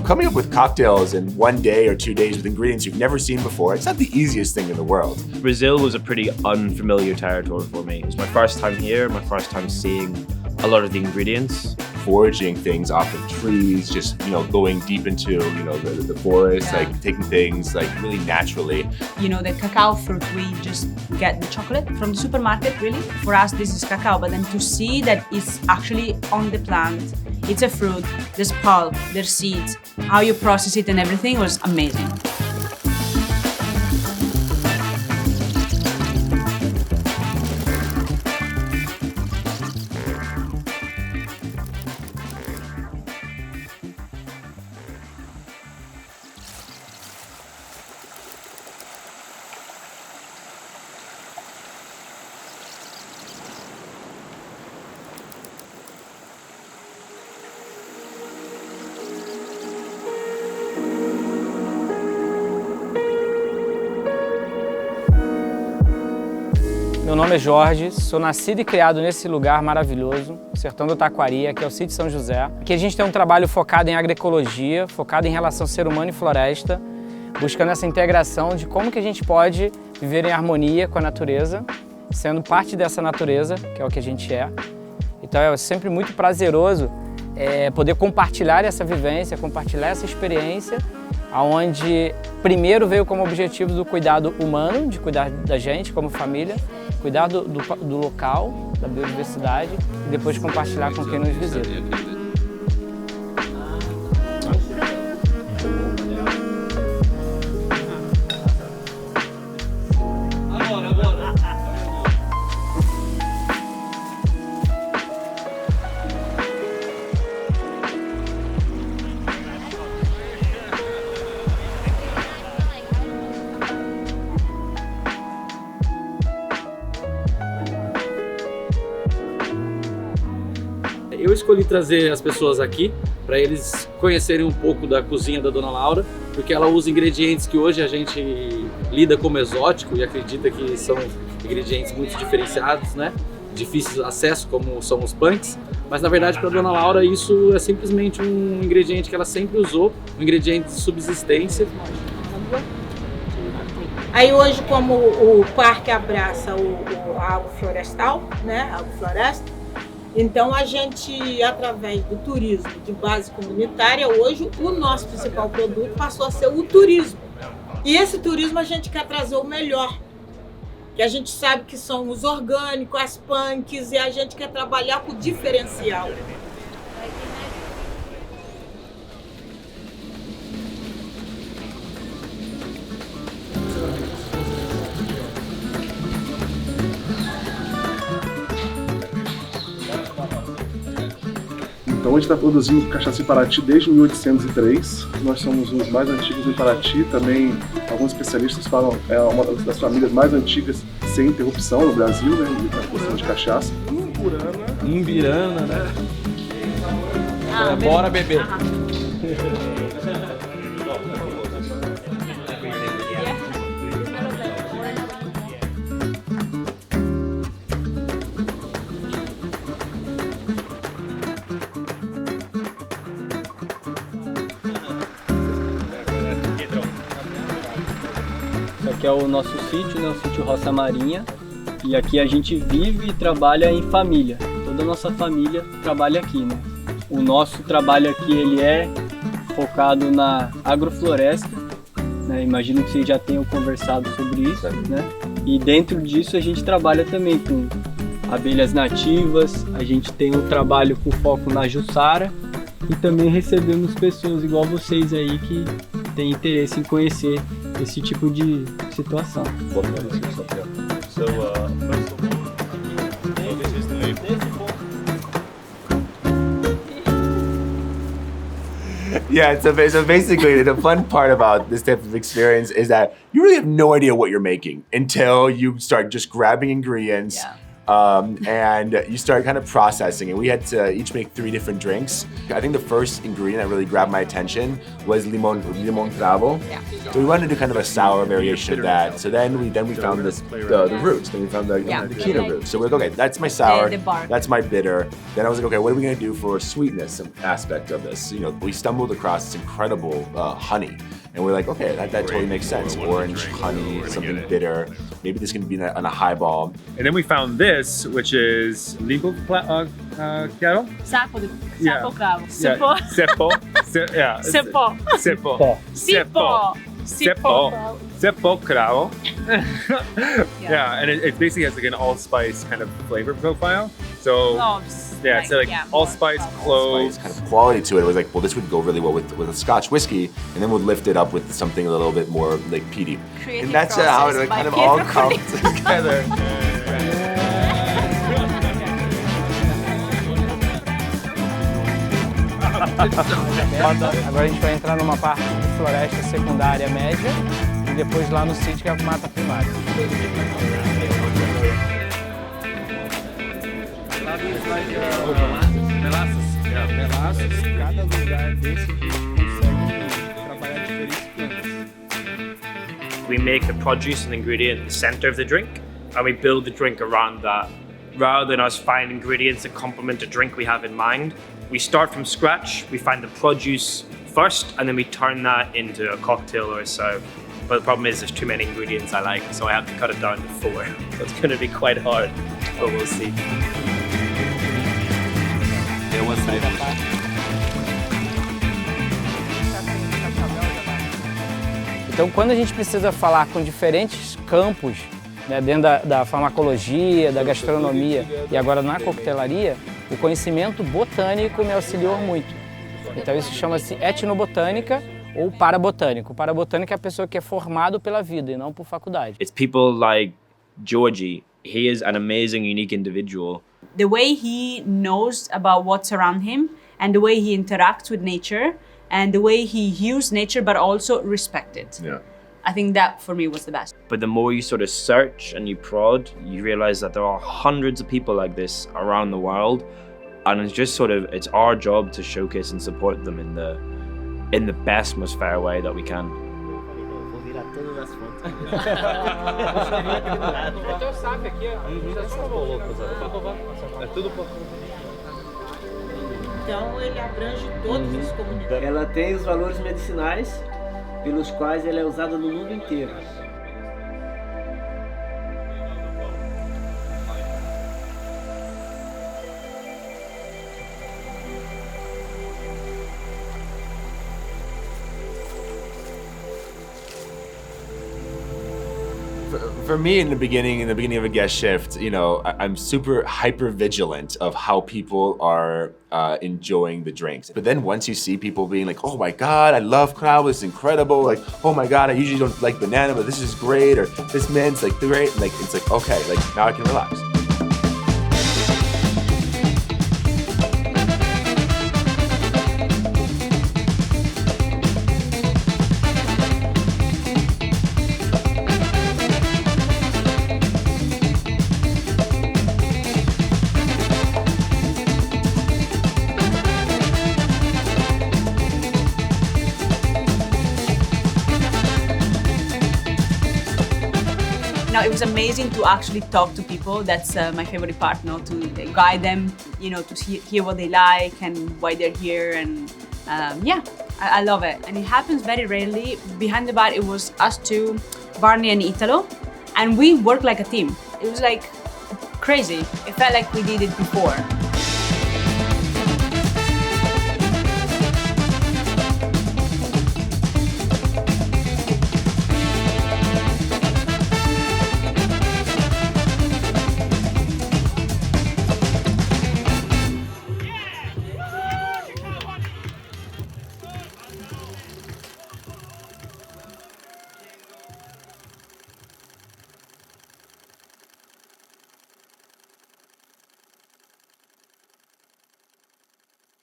coming up with cocktails in 1 day or 2 days with ingredients you've never seen before, it's not the easiest thing in the world. Brazil was a pretty unfamiliar territory for me. It was my first time here, my first time seeing a lot of the ingredients. Foraging things off of trees, just, going deep into, the forest, like taking things like really naturally. The cacao fruit, we just get the chocolate from the supermarket, really. For us, this is cacao, but then to see that it's actually on the plant, it's a fruit, there's pulp, there's seeds, how you process it and everything was amazing. Meu nome é Jorge, sou nascido e criado nesse lugar maravilhoso, sertão do Taquari, aqui é o sítio São José. Aqui a gente tem um trabalho focado em agroecologia, focado em relação ser humano e floresta, buscando essa integração de como que a gente pode viver em harmonia com a natureza, sendo parte dessa natureza, que é o que a gente é. Então é sempre muito prazeroso poder compartilhar essa vivência, compartilhar essa experiência, onde primeiro veio como objetivo do cuidado humano, de cuidar da gente como família, cuidar do local, da biodiversidade e depois compartilhar com quem nos visita. Eu escolhi trazer as pessoas aqui para eles conhecerem um pouco da cozinha da Dona Laura, porque ela usa ingredientes que hoje a gente lida como exótico e acredita que são ingredientes muito diferenciados, né? Difíceis de acesso, como são os punks, mas na verdade para Dona Laura isso é simplesmente um ingrediente que ela sempre usou, um ingrediente de subsistência. Aí hoje, como o parque abraça a agroflorestal, né, a agrofloresta, então a gente, através do turismo de base comunitária, hoje o nosso principal produto passou a ser o turismo. E esse turismo a gente quer trazer o melhor, que a gente sabe que são os orgânicos, as punks, e a gente quer trabalhar com o diferencial. Então a gente está produzindo cachaça em Paraty desde 1803. Nós somos os mais antigos em Paraty. Também alguns especialistas falam que é uma das famílias mais antigas sem interrupção no Brasil, né? De produção de cachaça. Umbirana, né? Bora beber. Aqui é o nosso sítio, né? O sítio Roça Marinha. E aqui a gente vive e trabalha em família. Toda a nossa família trabalha aqui, né? O nosso trabalho aqui ele é focado na agrofloresta, né? Imagino que vocês já tenham conversado sobre isso, né? E dentro disso a gente trabalha também com abelhas nativas, a gente tem um trabalho com foco na jussara e também recebemos pessoas igual vocês aí que têm interesse em conhecer esse tipo de situação. Yeah, so basically the fun part about this type of experience is that you really have no idea what you're making until you start just grabbing ingredients, and you start kind of processing. And we had to each make 3 different drinks. I think the first ingredient that really grabbed my attention was limon cravo. Yeah. So we wanted to do kind of a sour variation of that. So then we found the roots. Then we found the quinoa roots. So we're like, okay, that's my sour, The bark. that's my bitter. Then I was like, okay, what are we gonna do for sweetness aspect of this? You know, we stumbled across this incredible honey. And we're like, okay, that totally makes sense. Orange, honey, something bitter. Maybe this can be on a highball. And then we found this, which is limpo chiaro? Sapo Yeah. cravo. Yeah, Sipo. Seppo. Yeah. Sipo. Seppo. Sipo. Seppo cravo. Yeah, and it basically has like an allspice kind of flavor profile. So yeah, so like allspice, cloves. Kind of quality to it. It was like, well, this would go really well with a Scotch whiskey, and then we'll lift it up with something a little bit more like peaty. Creative And that's how it process by kind of Pietro all comes together. Agora a gente vai entrar numa parte de floresta secundária média e depois lá no sítio que é a mata primária. Melassos, cada lugar desse consegue trabalhar diferentes plantas. We make the produce and ingredient the center of the drink, and we build the drink around that. Rather than us find ingredients that complement a drink we have in mind, we start from scratch, we find the produce first, and then we turn that into a cocktail or a sour. But the problem is there's too many ingredients I like, so I have to cut it down to 4. So it's going to be quite hard, but we'll see. Então, quando a gente precisa falar com diferentes campos, né, dentro da farmacologia, da gastronomia e agora na coquetelaria, o conhecimento botânico me auxiliou muito. Então isso chama-se etnobotânica ou parabotânico. O parabotânico é a pessoa que é formado pela vida e não por faculdade. It's people like Georgie. He is an amazing, unique individual. The way he knows about what's around him and the way he interacts with nature and the way he uses nature but also respect it. Yeah. I think that for me was the best. But the more you sort of search and you prod, you realize that there are hundreds of people like this around the world. And it's just sort of, it's our job to showcase and support them in the best, most fair way that we can. Então ele abrange todas as comunidades. Ela tem os valores medicinais pelos quais ela é usada no mundo inteiro. For me, in the beginning of a guest shift, you know, I'm super hyper vigilant of how people are enjoying the drinks. But then once you see people being like, oh my God, I love cravo, it's incredible. Like, oh my God, I usually don't like banana, but this is great. Or this mint's like great. Like, it's like, okay, like now I can relax. Now, it was amazing to actually talk to people. That's my favorite part, no? To guide them, you know, to hear what they like and why they're here. And yeah, I love it. And it happens very rarely. Behind the bar, it was us two, Barney and Italo, and we worked like a team. It was like crazy. It felt like we did it before.